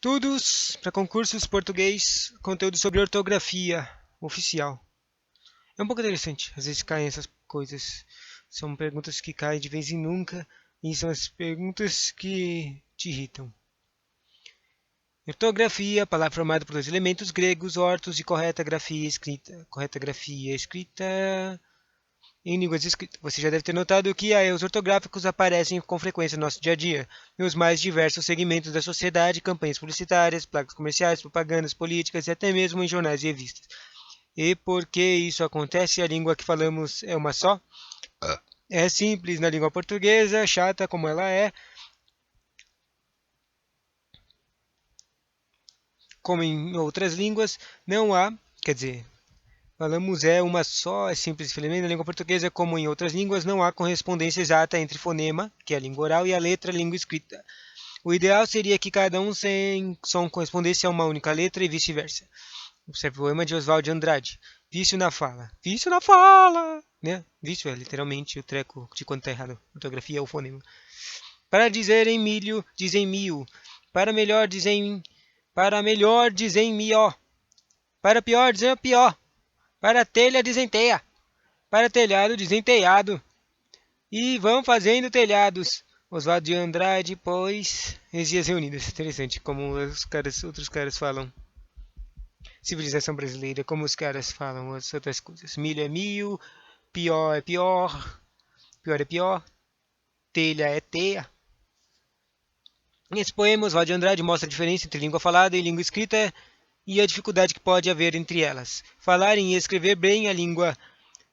Estudos para concursos português, conteúdo sobre ortografia oficial. É um pouco interessante, às vezes caem essas coisas. São perguntas que caem de vez em nunca e são as perguntas que te irritam. Ortografia, palavra formada por dois elementos gregos, ortos e correta grafia escrita. Correta grafia escrita em línguas escritas. Você já deve ter notado que erros ortográficos aparecem com frequência no nosso dia a dia, nos mais diversos segmentos da sociedade, campanhas publicitárias, placas comerciais, propagandas políticas e até mesmo em jornais e revistas. E por que isso acontece? A língua que falamos é uma só? É simples na língua portuguesa, chata como ela é, como em outras línguas, não há, quer dizer, falamos é uma só, é simples e na língua portuguesa, como em outras línguas, não há correspondência exata entre fonema, que é a língua oral, e a letra, a língua escrita. O ideal seria que cada um sem som correspondesse a uma única letra e vice-versa. Observe o poema de Oswald de Andrade. Vício na fala. Vício na fala! Né? Vício é literalmente o treco de quando está errado. Ortografia é o fonema. Para dizer em milho, dizem mil. Para melhor, dizem mió. Para pior, dizem pior. Para telha, dizem teia. Para telhado, dizem telhado. E vão fazendo telhados. Oswaldo de Andrade, pois, Heresias Reunidas. Interessante como outros caras falam. Civilização brasileira, como os caras falam as outras coisas. Milho é mil, pior é pior, pior é pior, telha é teia. Nesse poema, Oswaldo de Andrade mostra a diferença entre língua falada e língua escrita e a dificuldade que pode haver entre elas. Falar e escrever bem a língua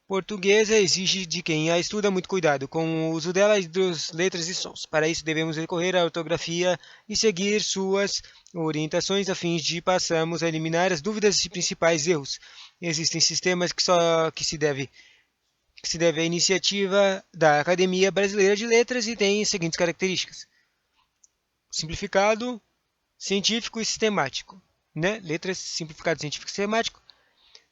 portuguesa exige de quem a estuda muito cuidado com o uso dela e das letras e sons. Para isso, devemos recorrer à ortografia e seguir suas orientações a fim de passarmos a eliminar as dúvidas e principais erros. Existem sistemas que se deve à iniciativa da Academia Brasileira de Letras e têm as seguintes características: simplificado, científico e sistemático. Né? Letras, simplificado, científico e sistemático.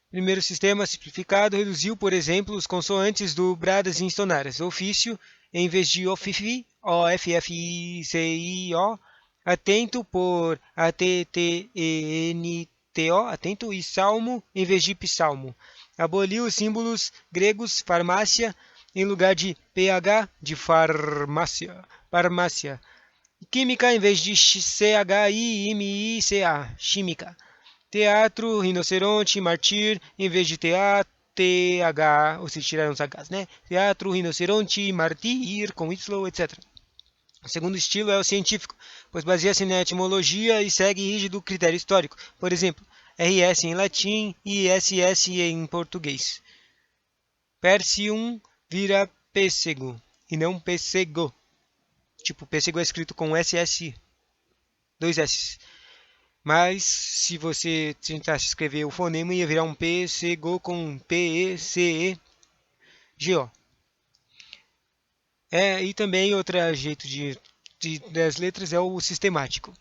Primeiro sistema simplificado reduziu, por exemplo, os consoantes dobradas e insonoras. Ofício, em vez de ofifi, O-F-F-I-C-I-O, atento por A-T-T-E-N-T-O, atento, e salmo, em vez de psalmo. Aboliu os símbolos gregos farmácia, em lugar de PH, de farmácia. Farmácia. Química, em vez de C-H-I-M-I-C-A, química. Teatro, rinoceronte, martir, em vez de TH, ou se tiraram os Hs, né? Teatro, rinoceronte, martir, com Y, etc. O segundo estilo é o científico, pois baseia-se na etimologia e segue rígido critério histórico. Por exemplo, RS em latim e SS em português. Persium vira pêssego, e não pêssego. Tipo, pêssego é escrito com SS, dois S. Mas se você tentasse escrever o fonema, ia virar um pêssego com P-E-C-E-G-O. E também outro jeito das letras é o sistemático.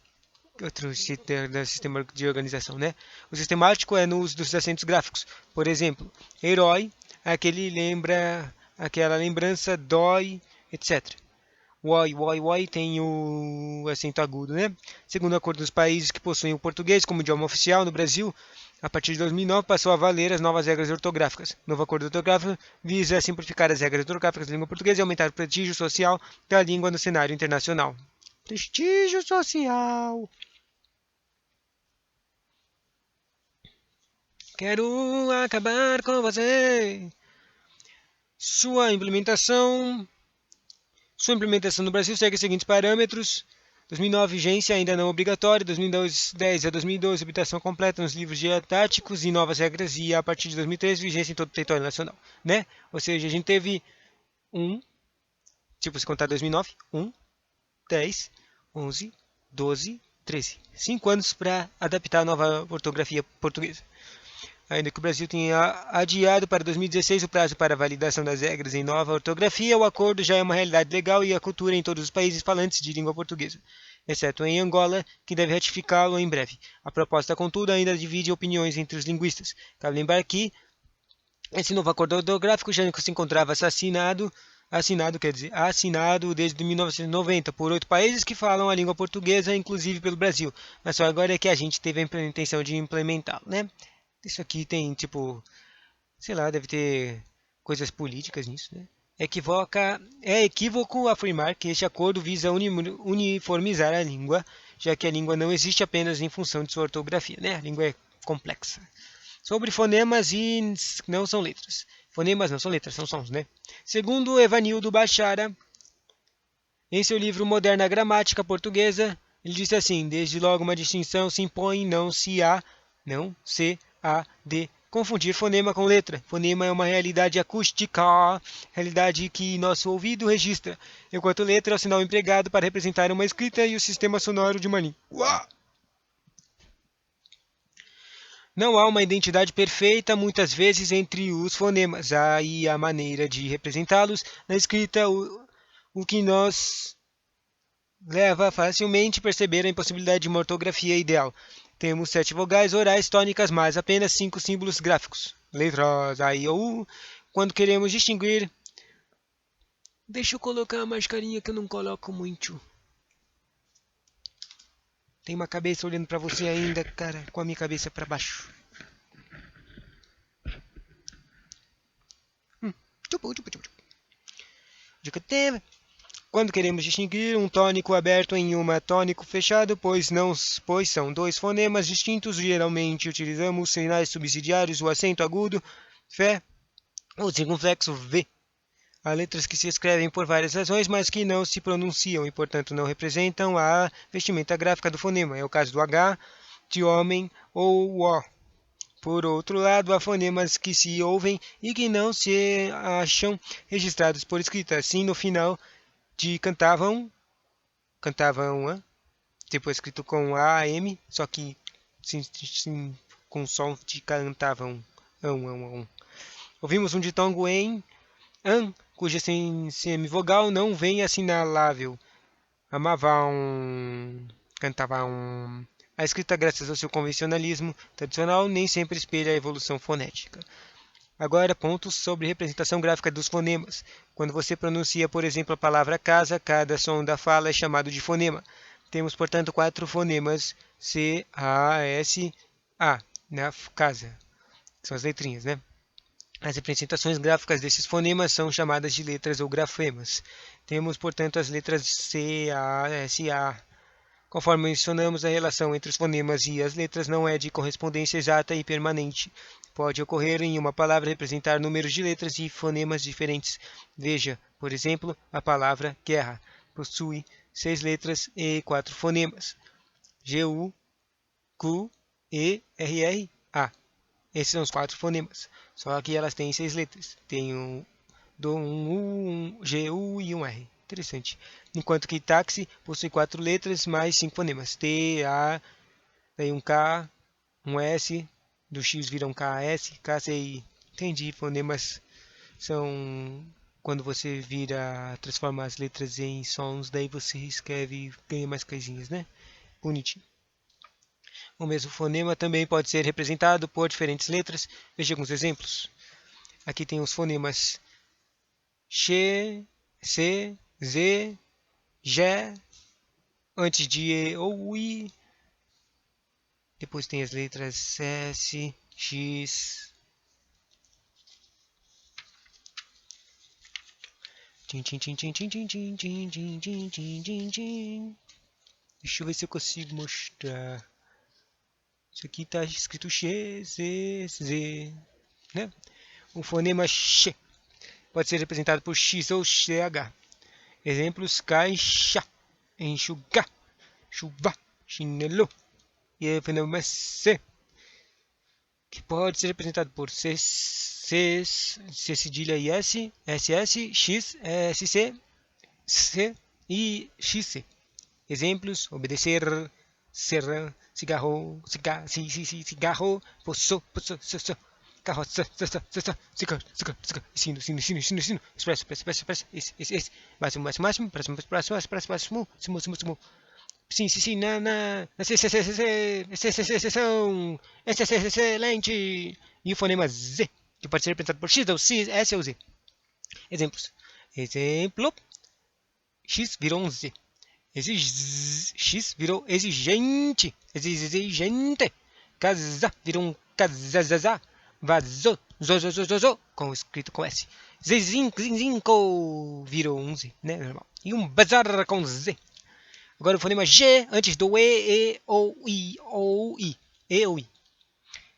Outro sistema de organização, né? O sistemático é no uso dos acentos gráficos. Por exemplo, herói, aquela lembrança, dói, etc. Woi tem o acento agudo, né? Segundo o acordo dos países que possuem o português como idioma oficial no Brasil, a partir de 2009 passou a valer as novas regras ortográficas. O novo acordo ortográfico visa simplificar as regras ortográficas da língua portuguesa e aumentar o prestígio social da língua no cenário internacional. Prestígio social. Quero acabar com você. Sua implementação no Brasil segue os seguintes parâmetros: 2009, vigência ainda não obrigatória. 2010 a 2012, habilitação completa nos livros didáticos e novas regras. E a partir de 2013, vigência em todo o território nacional. Né? Ou seja, a gente teve se contar 2009, 10, 11, 12, 13. 5 anos para adaptar a nova ortografia portuguesa. Ainda que o Brasil tenha adiado para 2016 o prazo para a validação das regras em nova ortografia, o acordo já é uma realidade legal e a cultura em todos os países falantes de língua portuguesa, exceto em Angola, que deve ratificá-lo em breve. A proposta, contudo, ainda divide opiniões entre os linguistas. Cabe lembrar que esse novo acordo ortográfico já se encontrava assassinado assinado, quer dizer, assinado desde 1990 por 8 países que falam a língua portuguesa, inclusive pelo Brasil. Mas só agora é que a gente teve a intenção de implementá-lo, né? Isso aqui tem, tipo, sei lá, deve ter coisas políticas nisso, né? É equívoco afirmar que este acordo visa uniformizar a língua, já que a língua não existe apenas em função de sua ortografia, né? A língua é complexa. Sobre fonemas e não são letras. Fonemas não são letras, são sons, né? Segundo Evanildo Bachara, em seu livro Moderna Gramática Portuguesa, ele disse assim: desde logo uma distinção se impõe, não se há de confundir fonema com letra. Fonema é uma realidade acústica, realidade que nosso ouvido registra, enquanto letra é o sinal empregado para representar uma escrita e o sistema sonoro de uma língua. Não há uma identidade perfeita, muitas vezes, entre os fonemas. Há aí a maneira de representá-los na escrita, o que nos leva a facilmente perceber a impossibilidade de uma ortografia ideal. Temos 7 vogais orais tônicas, mas apenas 5 símbolos gráficos. Letras A, I, O, U. Quando queremos distinguir... Deixa eu colocar a mascarinha que eu não coloco muito. Tem uma cabeça olhando pra você ainda, cara, com a minha cabeça pra baixo. Quando queremos distinguir um tônico aberto em um tônico fechado, pois são dois fonemas distintos, geralmente utilizamos sinais subsidiários, o acento agudo, fé, ou circunflexo V. Há letras que se escrevem por várias razões, mas que não se pronunciam e, portanto, não representam a vestimenta gráfica do fonema. É o caso do H, de homem ou O. Por outro lado, há fonemas que se ouvem e que não se acham registrados por escrita. Assim, no final de cantavam, tipo escrito com A, M, só que sim, com som de cantavam, Ouvimos um ditongo em an, cuja semivogal não vem assinalável. Amavam, cantavam. A escrita, graças ao seu convencionalismo tradicional, nem sempre espelha a evolução fonética. Agora, pontos sobre representação gráfica dos fonemas. Quando você pronuncia, por exemplo, a palavra casa, cada som da fala é chamado de fonema. Temos, portanto, 4 fonemas C, A, S, A, na casa. São as letrinhas, né? As representações gráficas desses fonemas são chamadas de letras ou grafemas. Temos, portanto, as letras C, A, S, A. Conforme mencionamos, a relação entre os fonemas e as letras não é de correspondência exata e permanente. Pode ocorrer em uma palavra representar números de letras e fonemas diferentes. Veja, por exemplo, a palavra guerra. Possui 6 letras e 4 fonemas. G-U, Q, E, R, R, A. Esses são os 4 fonemas. Só que elas têm 6 letras. Tem um U, um G, U e um R. Interessante. Enquanto que táxi possui 4 letras mais 5 fonemas. T, A, daí um K, um S, do X vira um K, S, K, C, I. Entendi. Fonemas são quando você transforma as letras em sons, daí você escreve, ganha mais coisinhas, né? Bonitinho. O mesmo fonema também pode ser representado por diferentes letras. Veja alguns exemplos. Aqui tem os fonemas X, C, Z, G, antes de E ou I. Depois tem as letras S, X. Deixa eu ver se eu consigo mostrar. Isso aqui está escrito X, Z, Z, né? O fonema X pode ser representado por X ou CH. Exemplos: caixa, enxugar, chuva, chinelo. E o fonema C, que pode ser representado por C cedilha e S, SS, X, SC, C e XC. Exemplos: obedecer, ser, cigarro, cigarro, poço, carroça, ensino, expresso, esse, máximo, próximo, sim, na sessão, excelente, e o fonema Z, que pode ser representado por X ou S ou Z. Exemplos: Exemplo, X virou um Z. X virou exigente. Exigente. Casa virou um casazaza. Vazou. Zozozozozo. Com escrito com S. Zezinco virou um Z, né? Normal. E um bazar com Z. Agora o fonema G antes do E, ou I, ou I. E ou I.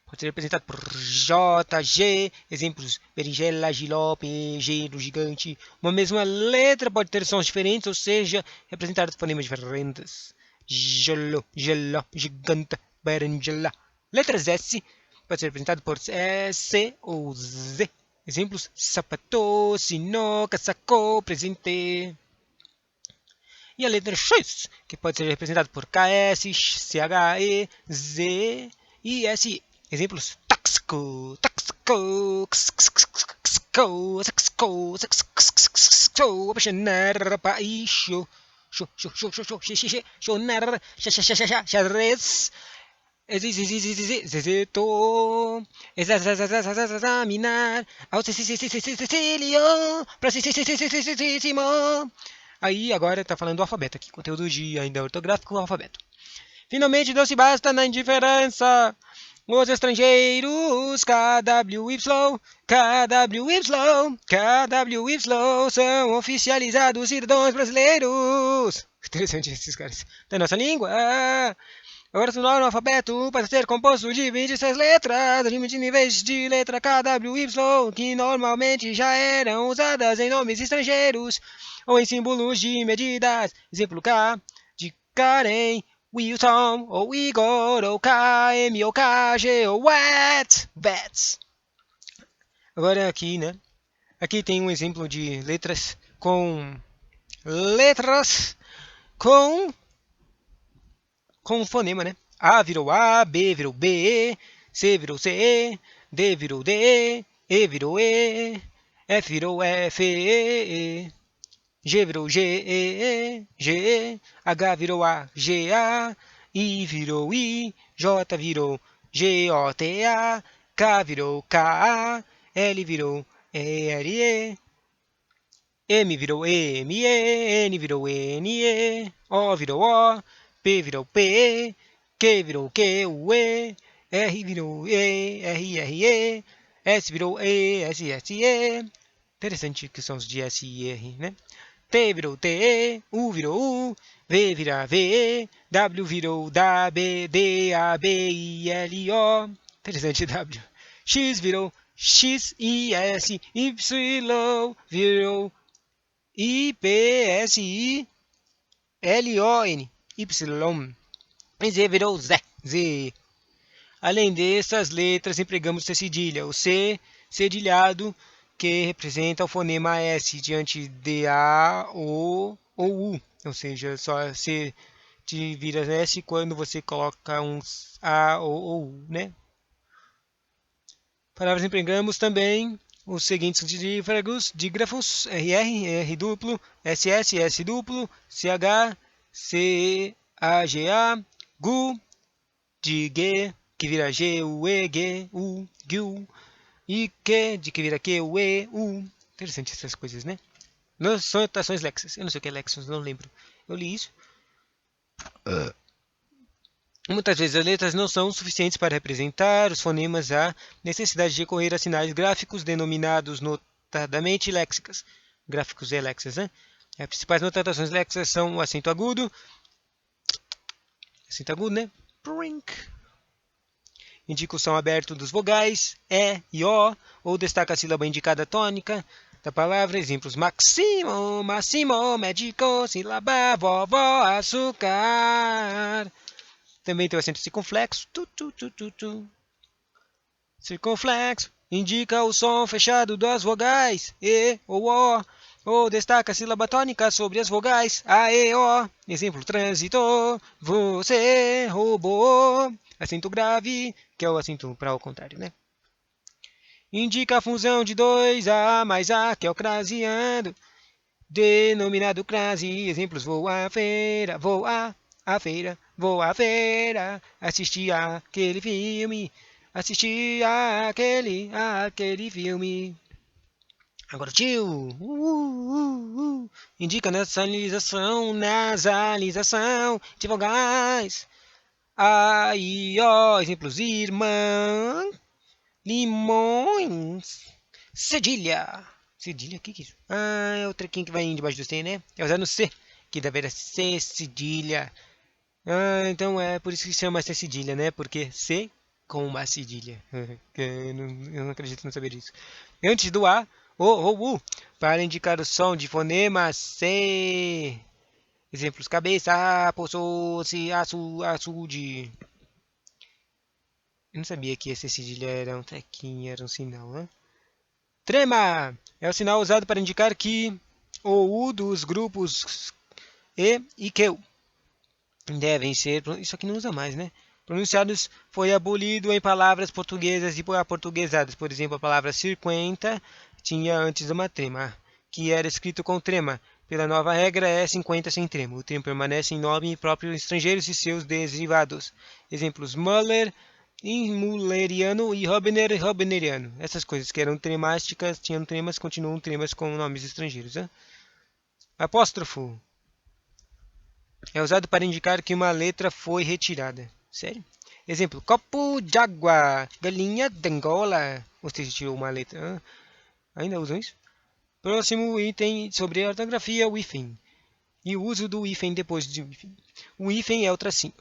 Pode ser representado por J, G, exemplos, berinjela, gilope, gelo, gigante. Uma mesma letra pode ter sons diferentes, ou seja, representar fonemas diferentes. Gelo, gelo, gigante, berinjela. Letras S pode ser representado por S ou Z. Exemplos, sapato, sino, casaco, presente. E a letra X, que pode ser representado por KS, CHE, Z e SI. Exemplos, táxico, táxico, apaixonar, país, chonar, xadrez, exito, examinar, auxílio, Aí agora está falando do alfabeto aqui, conteúdo de ainda ortográfico, alfabeto. Finalmente não se basta na indiferença. Os estrangeiros, KWY, são oficializados cidadãos brasileiros. Interessante esses caras. Da nossa língua. Agora se torna o alfabeto para ser composto de 26 letras, 20 níveis de letra KWY, que normalmente já eram usadas em nomes estrangeiros ou em símbolos de medidas. Exemplo K, de Karen, Wilson, ou Igor, ou KM, ou KG, ou Vets. Agora aqui, né? Aqui tem um exemplo de letras com fonema, né? A virou A, B virou B, C virou C, D virou D, E virou E, F virou F, E, G virou G, E, G, H virou A, G, A, I virou I, J virou G, O, T, A, K virou K, A, L virou E, R, E, M virou E, M, E, N virou N, E, O virou O, P virou P, Q virou Q, U, E, R virou E, R, R, E, S virou E, S, S, E. Interessante que são os de S e R, né? T virou T, U virou U, V vira V, W virou W, D, A, B, I, L, O. Interessante W. X virou X, I, S, Y virou I, P, S, I, L, O, N, Y. E Z virou Z, Z. Além dessas letras, empregamos C cedilha, o C cedilhado, que representa o fonema S diante de A, O ou U. Ou seja, só C te vira S quando você coloca um A ou U, né? Palavras empregamos também os seguintes dígrafos, RR, R duplo, SS, S duplo, CH, CAGA, GU, de G, que vira G, U, E, G, U, GU, e Q, de que vira Q, U, E, U. Interessante essas coisas, né? Não são notações lexas. Eu não sei o que é lexos, não lembro. Eu li isso. Muitas vezes as letras não são suficientes para representar os fonemas. Há necessidade de recorrer a sinais gráficos denominados notadamente léxicas. Gráficos e léxicas, né? As principais notações léxicas são o acento agudo, né? Prink. Indica o som aberto dos vogais, E e O, ou destaca a sílaba indicada tônica da palavra. Exemplos: Maximo, Máximo, médico, sílaba, vovó, açúcar. Também tem o acento circunflexo. Circunflexo indica o som fechado das vogais, E ou O, ou destaca a sílaba tônica sobre as vogais, A, E, O. Exemplo: trânsito, você roubou. Acento grave, que é o acento para o contrário, né? Indica a fusão de dois A mais A, que é o crasiando, denominado crase. Exemplos: vou à feira, vou à feira, assistir aquele filme, assistir aquele filme. Agora tio. Indica nasalização de vogais. A, I, O, exemplos irmã, limões, cedilha. Cedilha? O que é isso? Ah, é o trequinho que vai debaixo do C, né? É usado no C, que deveria ser cedilha. Ah, então é por isso que se chama C cedilha, né? Porque C com uma cedilha. Eu não acredito não saber disso. Antes do A, O ou U, para indicar o som de fonema C. Exemplos: cabeça, poçou-se, açude. Eu não sabia que esse cedilha era um trequinho, era um sinal, né? Trema é o sinal usado para indicar que o U dos grupos e Q devem ser, isso aqui não usa mais, né? Pronunciados foi abolido em palavras portuguesas e aportuguesadas. Por exemplo, a palavra 50 tinha antes uma trema, que era escrito com trema. Pela nova regra é 50 sem trema. O trema permanece em nome próprio estrangeiros e seus derivados. Exemplos: Muller, Mulleriano e Robneriano. Essas coisas que eram tremásticas, tinham tremas, continuam tremas com nomes estrangeiros. Né? Apóstrofo é usado para indicar que uma letra foi retirada. Sério? Exemplo: copo d'água, galinha d'Angola. Você tirou uma letra. Ainda usam isso? Próximo item sobre a ortografia, o hífen. E o uso do hífen depois de hífen. O hífen é o tracinho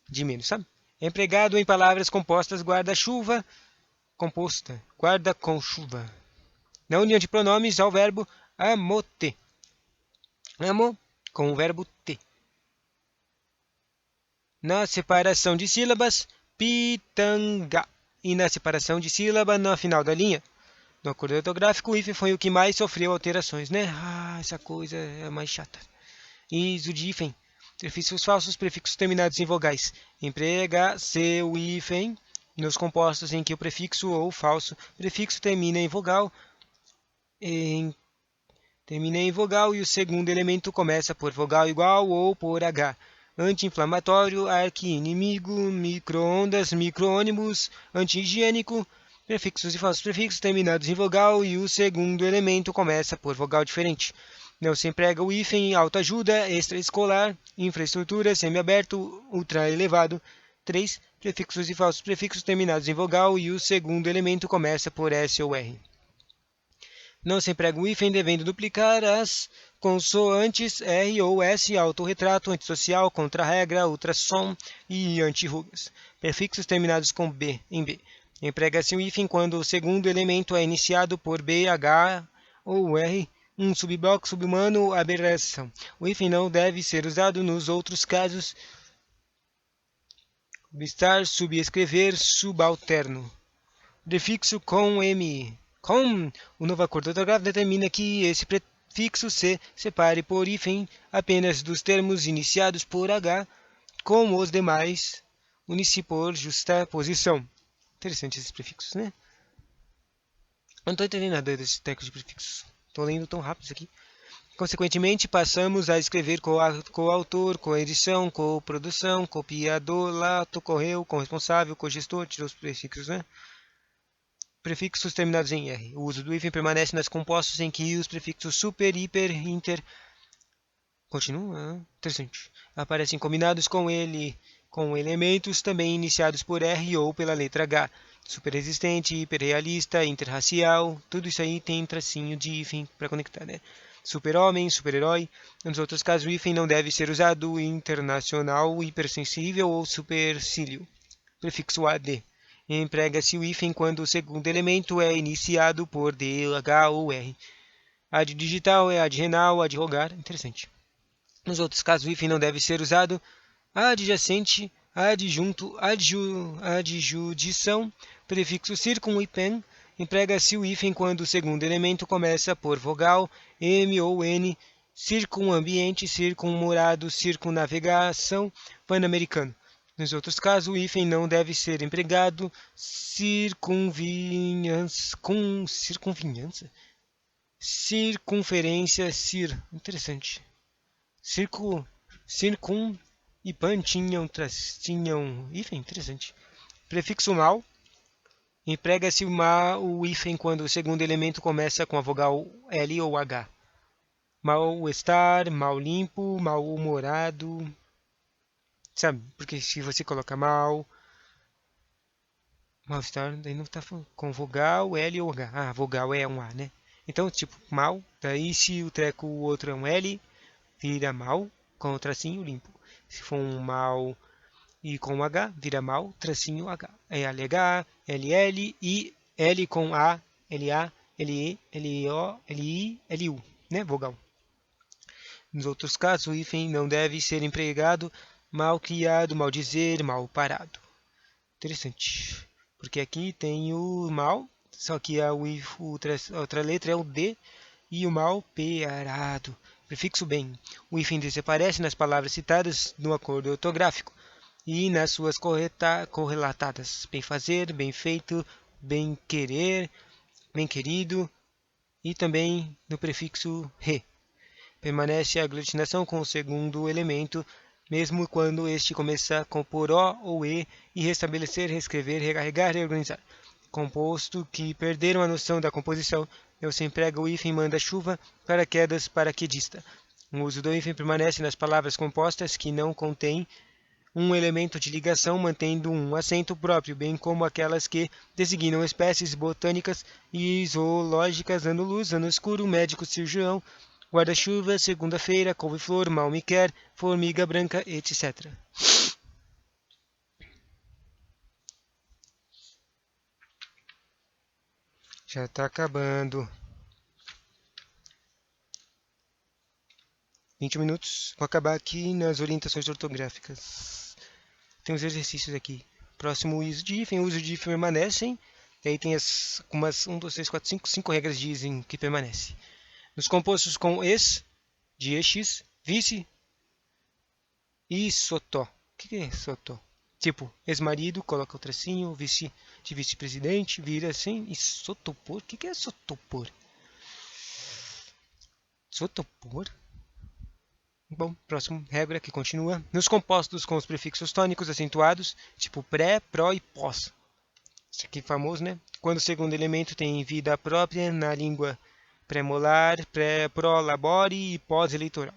de menos, sabe? É empregado em palavras compostas guarda-chuva, composta, guarda com chuva. Na união de pronomes ao verbo amo-te. Amo com o verbo te. Na separação de sílabas, pitanga. E na separação de sílaba, no final da linha. No acordo ortográfico, o hífen foi o que mais sofreu alterações, né? Ah, essa coisa é mais chata. Iso de hífen. Prefixos falsos, prefixos terminados em vogais. Emprega seu hífen nos compostos em que o prefixo ou falso prefixo termina em vogal, termina em vogal e o segundo elemento começa por vogal igual ou por H. Anti-inflamatório, arqui-inimigo, micro-ondas, micro-ônibus, anti-higiênico, prefixos e falsos prefixos terminados em vogal e o segundo elemento começa por vogal diferente. Não se emprega o hífen em autoajuda, extraescolar, infraestrutura, semiaberto, ultraelevado. 3. Prefixos e falsos prefixos terminados em vogal e o segundo elemento começa por S ou R. Não se emprega o hífen devendo duplicar as consoantes R ou S, autorretrato, antissocial, contra-regra, ultrassom e anti-rugas. Prefixos terminados com B em B. Emprega-se o hífen quando o segundo elemento é iniciado por B, H ou R, um subbloco, subhumano, aberração. O hífen não deve ser usado nos outros casos. Subestar, subescrever, subalterno. Prefixo com M. Com o novo acordo ortográfico determina que esse prefixo se separe por hífen apenas dos termos iniciados por H, com os demais unice por justa posição. Interessante esses prefixos, né? Eu não estou entendendo nada desses tecos de prefixos. Estou lendo tão rápido isso aqui. Consequentemente, passamos a escrever coautor, coedição, coprodução, copiador, lato, correu, corresponsável, cogestor, tirou os prefixos, né? Prefixos terminados em R. O uso do hífen permanece nas compostos em que os prefixos super, hiper, inter... Continua? Interessante. Aparecem combinados com ele, com elementos também iniciados por R ou pela letra H. Superresistente, hiperrealista, interracial, tudo isso aí tem tracinho de hífen para conectar, né? Super-homem, super-herói. Nos outros casos, o hífen não deve ser usado internacional, hipersensível ou supercílio. Prefixo AD. Emprega-se o hífen quando o segundo elemento é iniciado por D, H ou R. Ad digital é ad renal, ad rogar. Interessante. Nos outros casos, o hífen não deve ser usado. Adjacente, adjunto, adjudição, prefixo circum e pen. Emprega-se o hífen quando o segundo elemento começa por vogal, M ou N, circunambiente, circunmorado, circunnavegação, pan-americano. Nos outros casos, o hífen não deve ser empregado. Circunviança? Circunferência, interessante. Circum e pan tinham hífen, interessante. Prefixo mal, Emprega-se o hífen quando o segundo elemento começa com a vogal L ou H. Mal-estar, mal limpo, mal-humorado. Sabe? Porque se você coloca mal-estar, daí não está com vogal L ou H. Ah, vogal é um A, né? Então, tipo, mal. Daí se o outro é um L, vira mal, com o tracinho limpo. Se for um mal e com H, vira mal, tracinho H. É LH, LL e L com A, LA, LE, LO, LI, LU, né? Vogal. Nos outros casos, o hífen não deve ser empregado mal criado, mal dizer, mal parado. Interessante. Porque aqui tem o mal, só que a outra letra é o D e o mal parado. Prefixo bem. O hífen desaparece nas palavras citadas no acordo ortográfico e nas suas correlatadas. Bem fazer, bem feito, bem querer, bem querido e também no prefixo re. Permanece a aglutinação com o segundo elemento, mesmo quando este começar com por O ou E, e restabelecer, reescrever, recarregar, reorganizar. Composto que perderam a noção da composição, não se emprega o hífen manda-chuva, paraquedas, paraquedista. O uso do hífen permanece nas palavras compostas que não contêm um elemento de ligação, mantendo um acento próprio, bem como aquelas que designam espécies botânicas e zoológicas, ano-luz, ano-escuro, médico, cirurgião, guarda-chuva, segunda-feira, couve-flor, mal-me-quer, formiga branca, etc. Já está acabando. 20 minutos. Vou acabar aqui nas orientações ortográficas. Tem uns exercícios aqui. Próximo uso de hífen. O uso de hífen permanecem. E aí tem as umas 1, 2, 3, 4, 5 regras dizem que permanece. Nos compostos com es, de ex, vice e sotó. O que é sotó? Tipo, ex-marido, coloca o tracinho, vice de vice-presidente, vira assim, e sotopor. O que é sotopor? Sotopor? Bom, próximo regra que continua. Nos compostos com os prefixos tônicos acentuados, tipo pré, pró e pós. Isso aqui é famoso, né? Quando o segundo elemento tem vida própria na língua pré-molar, pró-labore e pós-eleitoral.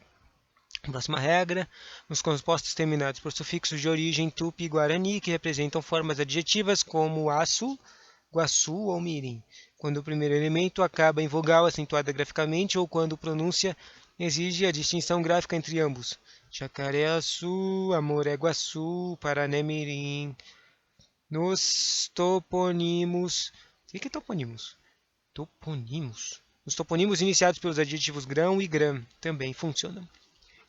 Próxima regra, nos compostos terminados por sufixos de origem tupi-guarani, que representam formas adjetivas como aço, guaçu ou mirim, quando o primeiro elemento acaba em vogal acentuada graficamente ou quando pronúncia exige a distinção gráfica entre ambos. Jacareaçu, Amoreguaçu, Parané-mirim. Nos toponimos... O que é toponimos? Toponimos. Os toponimos iniciados pelos adjetivos grão e gram também funcionam.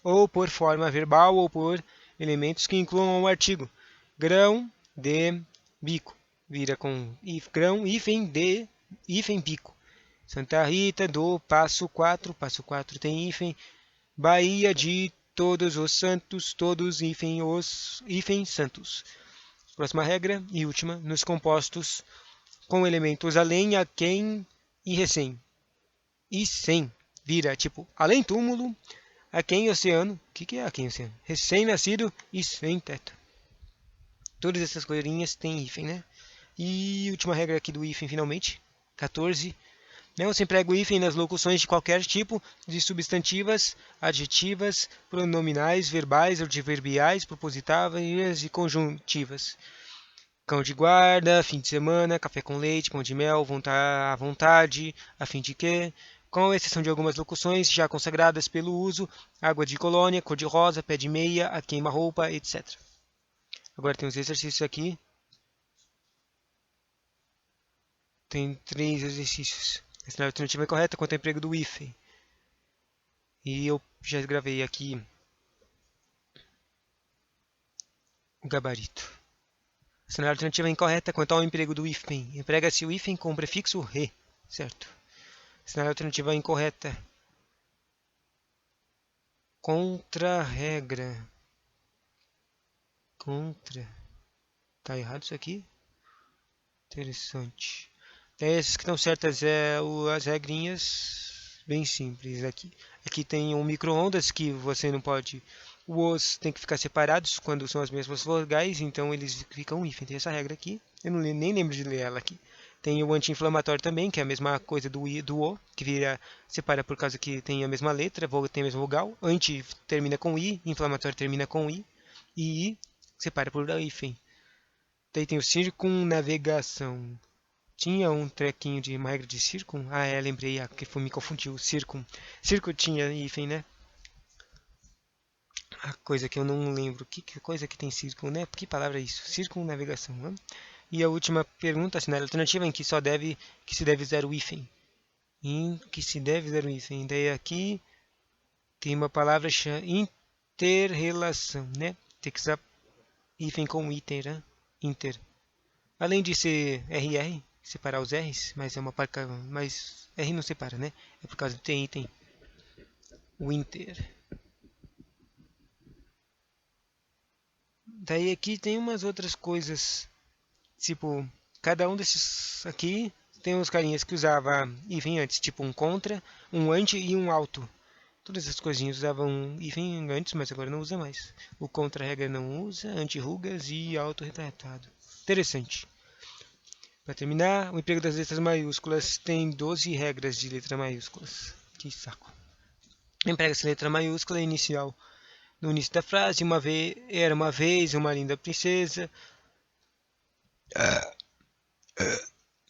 Ou por forma verbal ou por elementos que incluam o artigo. Grão de bico. Vira com grão, hífen de, hífen bico. Santa Rita do Passo 4. Passo 4 tem hífen. Bahia de Todos os Santos. Todos hífen os hífen santos. Próxima regra e última. Nos compostos com elementos além, aquém e recém. E sem. Vira tipo além túmulo, aquém oceano. O que é aquém oceano? Recém-nascido e sem teto. Todas essas coisinhas têm hífen, né? E última regra aqui do hífen, finalmente. 14. Não se emprega o hífen nas locuções de qualquer tipo de substantivas, adjetivas, pronominais, verbais, adverbiais, propositivas e conjuntivas. Cão de guarda, fim de semana, café com leite, pão de mel, à vontade, a fim de quê, com exceção de algumas locuções já consagradas pelo uso, água de colônia, cor de rosa, pé de meia, a queima-roupa, etc. Agora tem os exercícios aqui. Tem 3 exercícios. Essa é a alternativa correta quanto ao emprego do hífen. E eu já gravei aqui o gabarito. Essa é a alternativa incorreta quanto ao emprego do hífen. Emprega-se o hífen com o prefixo re, certo? Essa é a alternativa incorreta. Contra-regra. Contra. Tá errado isso aqui? Interessante. Essas que estão certas é as regrinhas bem simples aqui. Aqui tem um micro-ondas que você não pode Os tem que ficar separados quando são as mesmas vogais, então eles ficam hífen. Tem essa regra aqui. Eu não, nem lembro de ler ela aqui. Tem o anti-inflamatório também, que é a mesma coisa do I, do O, que vira, separa por causa que tem a mesma letra, tem a mesma vogal. Anti termina com I, inflamatório termina com I, e I separa por hífen. Daí tem o circunnavegação. Tinha um trequinho de uma regra de circun? Ah, é, lembrei, que me confundiu. Circun. Circun tinha hífen, né? A coisa que eu não lembro. Que coisa que tem circun, né? Que palavra é isso? Circunnavegação, né? E a última pergunta, se na alternativa em que se deve usar o hífen. Em que se deve usar o hífen. Daí aqui tem uma palavra chamada interrelação, né? Tem que usar hífen com iter, né? Inter. Além de ser RR, separar os R's, mas é uma parca, mas R não separa, né? É por causa de tem item. Winter. Daí aqui tem umas outras coisas, tipo, cada um desses aqui tem uns carinhas que usava hífen antes, tipo um contra, um anti e um alto. Todas essas coisinhas usavam hífen antes, mas agora não usa mais. O contra regra não usa, anti-rugas e alto retratado. Interessante. Para terminar, o emprego das letras maiúsculas tem 12 regras de letra maiúsculas. Que saco. Emprega-se letra maiúscula inicial no início da frase. Era uma vez uma linda princesa.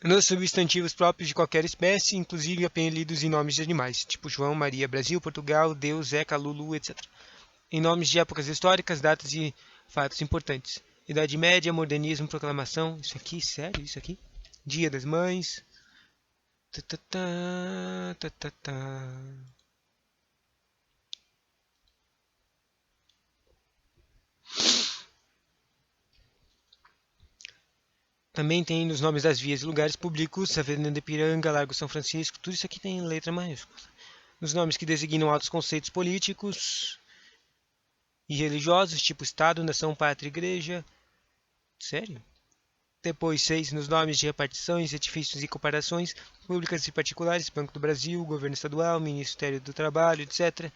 Nos substantivos próprios de qualquer espécie, inclusive apelidos e nomes de animais, tipo João, Maria, Brasil, Portugal, Deus, Zeca, Lulu, etc. Em nomes de épocas históricas, datas e fatos importantes. Idade Média, modernismo, proclamação. Isso aqui, sério? Isso aqui? Dia das Mães. Também tem nos nomes das vias e lugares públicos, Avenida de Ipiranga, Largo São Francisco, tudo isso aqui tem letra maiúscula. Nos nomes que designam altos conceitos políticos e religiosos, tipo Estado, Nação, Pátria, Igreja. Sério? Depois 6. Nos nomes de repartições, edifícios e comparações públicas e particulares, Banco do Brasil, Governo Estadual, Ministério do Trabalho, etc.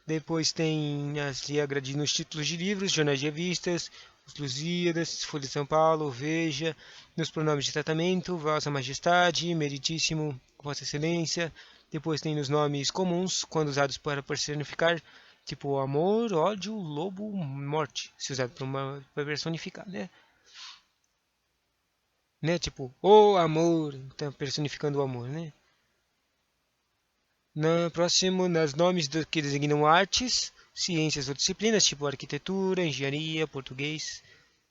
Depois tem as regras nos títulos de livros, jornais de revistas, os Lusíadas, Folha de São Paulo, Veja, nos pronomes de tratamento, Vossa Majestade, Meritíssimo, Vossa Excelência. Depois tem nos nomes comuns, quando usados para personificar, tipo amor, ódio, lobo, morte, se usado para personificar, né? Tipo, o amor, então personificando o amor, né? No próximo, nos nomes que designam artes, ciências ou disciplinas, tipo arquitetura, engenharia, português,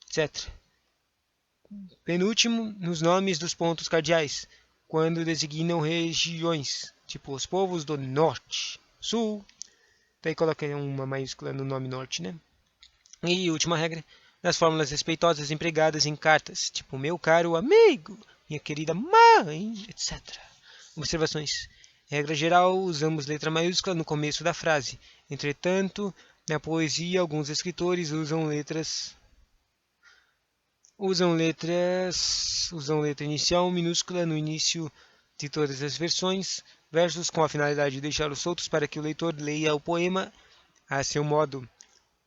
etc. Penúltimo, nos nomes dos pontos cardeais, quando designam regiões, tipo os povos do norte, sul, daí coloca uma maiúscula no nome norte, né? E última regra, nas fórmulas respeitosas empregadas em cartas, tipo meu caro amigo, minha querida mãe, etc. Observações. Regra geral, usamos letra maiúscula no começo da frase. Entretanto, na poesia, alguns escritores usam letra inicial minúscula no início de todas as versões, versos com a finalidade de deixá-los soltos para que o leitor leia o poema a seu modo.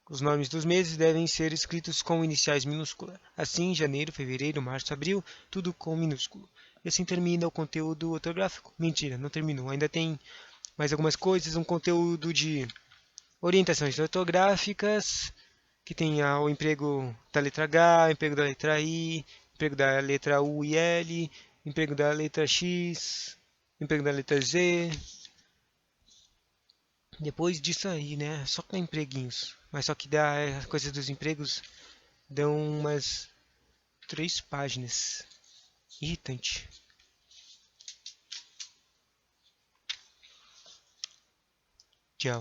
Os nomes dos meses devem ser escritos com iniciais minúscula. Assim, janeiro, fevereiro, março, abril, tudo com minúsculo. E assim termina o conteúdo ortográfico. Mentira, não terminou. Ainda tem mais algumas coisas, um conteúdo de orientações ortográficas, que tem o emprego da letra H, o emprego da letra I, emprego da letra U e L, emprego da letra X, emprego da letra Z. Depois disso aí, né? Só com empreguinhos. Mas só que as coisas dos empregos dão umas 3 páginas. Irritante. Tchau.